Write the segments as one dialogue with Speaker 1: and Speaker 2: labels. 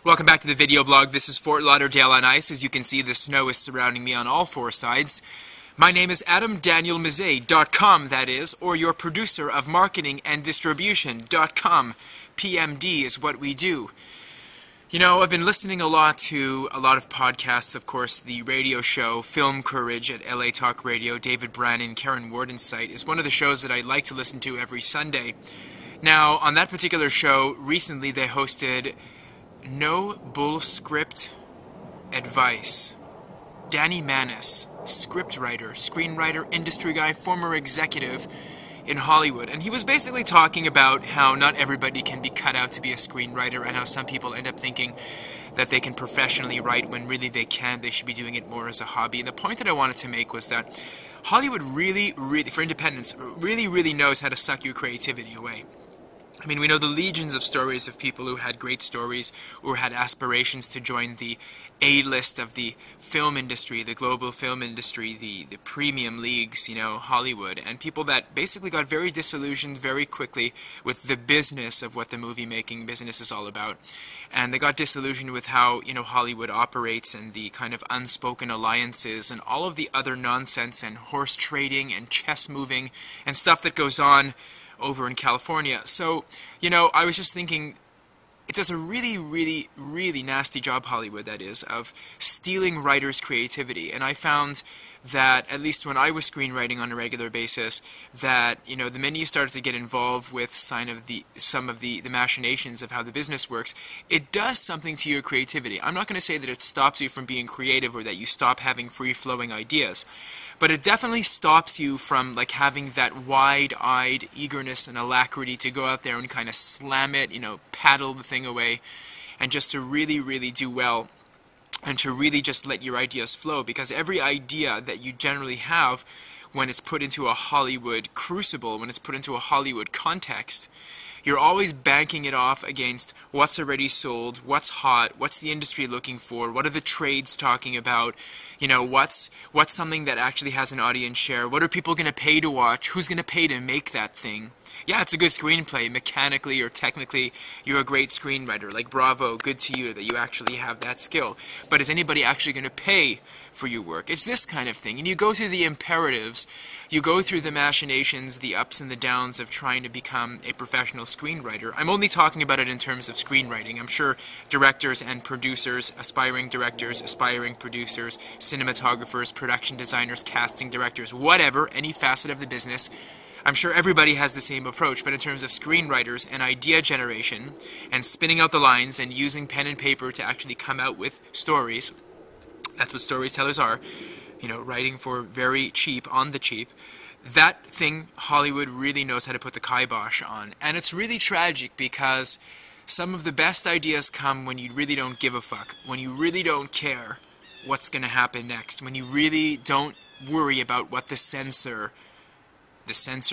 Speaker 1: Welcome back to the video blog. This is Fort Lauderdale on ice. As you can see, the snow is surrounding me on all four sides. My name is AdamDanielMezei.com, that is, or your producer of marketing and distribution.com. PMD is what we do. You know, I've been listening a lot to a lot of podcasts, of course, the radio show Film Courage at LA Talk Radio, David Brannon, Karen Warden's site, is one of the shows that I like to listen to every Sunday. Now, on that particular show, recently they hosted No Bull Script Advice. Danny Manis, scriptwriter, screenwriter, industry guy, former executive in Hollywood. And he was basically talking about how not everybody can be cut out to be a screenwriter and how some people end up thinking that they can professionally write when really they can't. They should be doing it more as a hobby. And the point that I wanted to make was that Hollywood really, for independence, really knows how to suck your creativity away. I mean, we know the legions of stories of people who had great stories or had aspirations to join the A-list of the film industry, the global film industry, the premium leagues, you know, Hollywood, and people that basically got very disillusioned very quickly with the business of what the movie-making business is all about. And they got disillusioned with how, you know, Hollywood operates and the kind of unspoken alliances and all of the other nonsense and horse trading and chess moving and stuff that goes on over in California. So, you know, I was just thinking, it does a really nasty job, Hollywood, that is, of stealing writers' creativity. And I found that, at least when I was screenwriting on a regular basis, that, you know, the minute you started to get involved with some of the machinations of how the business works, it does something to your creativity. I'm not going to say that it stops you from being creative or that you stop having free-flowing ideas, but it definitely stops you from, like, having that wide-eyed eagerness and alacrity to go out there and kind of slam it, you know, paddle the thing away, and just to really do well, and to really just let your ideas flow, because every idea that you generally have, when it's put into a Hollywood crucible, when it's put into a Hollywood context, you're always banking it off against what's already sold, what's hot, what's the industry looking for, what are the trades talking about, you know, what's something that actually has an audience share, what are people going to pay to watch, who's going to pay to make that thing. Yeah, it's a good screenplay, mechanically or technically, you're a great screenwriter, like bravo, good to you that you actually have that skill. But is anybody actually going to pay for your work? It's this kind of thing. And you go through the imperatives, you go through the machinations, the ups and the downs of trying to become a professional screenwriter. I'm only talking about it in terms of screenwriting. I'm sure directors and producers, aspiring producers, cinematographers, production designers, casting directors, whatever, any facet of the business, I'm sure everybody has the same approach, but in terms of screenwriters and idea generation and spinning out the lines and using pen and paper to actually come out with stories, that's what storytellers are, you know, writing for very cheap, on the cheap, that thing Hollywood really knows how to put the kibosh on. And it's really tragic because some of the best ideas come when you really don't give a fuck, when you really don't care what's going to happen next, when you really don't worry about what the sensor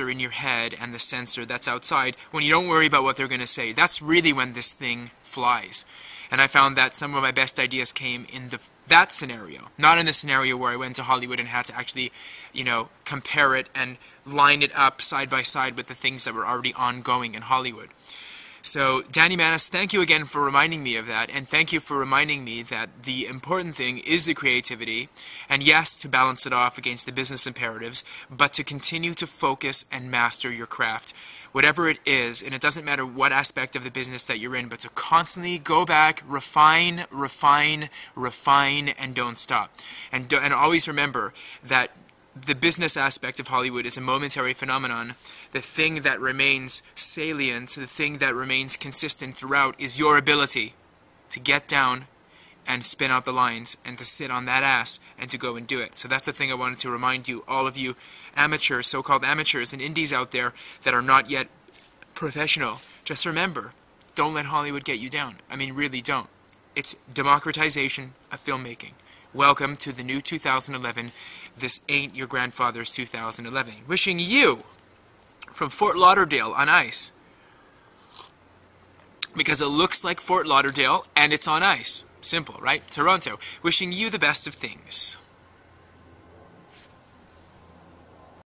Speaker 1: in your head and the sensor that's outside, when you don't worry about what they're going to say. That's really when this thing flies. And I found that some of my best ideas came in that scenario, not in the scenario where I went to Hollywood and had to actually, you know, compare it and line it up side by side with the things that were already ongoing in Hollywood. So, Danny Manis, thank you again for reminding me of that, and thank you for reminding me that the important thing is the creativity, and yes, to balance it off against the business imperatives, but to continue to focus and master your craft, whatever it is, and it doesn't matter what aspect of the business that you're in, but to constantly go back, refine, and don't stop. And always remember that the business aspect of Hollywood is a momentary phenomenon. The thing that remains salient, the thing that remains consistent throughout is your ability to get down and spin out the lines and to sit on that ass and to go and do it. So that's the thing I wanted to remind you, all of you amateurs, so-called amateurs and indies out there that are not yet professional. Just remember, don't let Hollywood get you down. I mean, really don't. It's democratization of filmmaking. Welcome to the new 2011. This ain't your grandfather's 2011. Wishing you, from Fort Lauderdale on ice, because it looks like Fort Lauderdale and it's on ice. Simple, right? Toronto. Wishing you the best of things.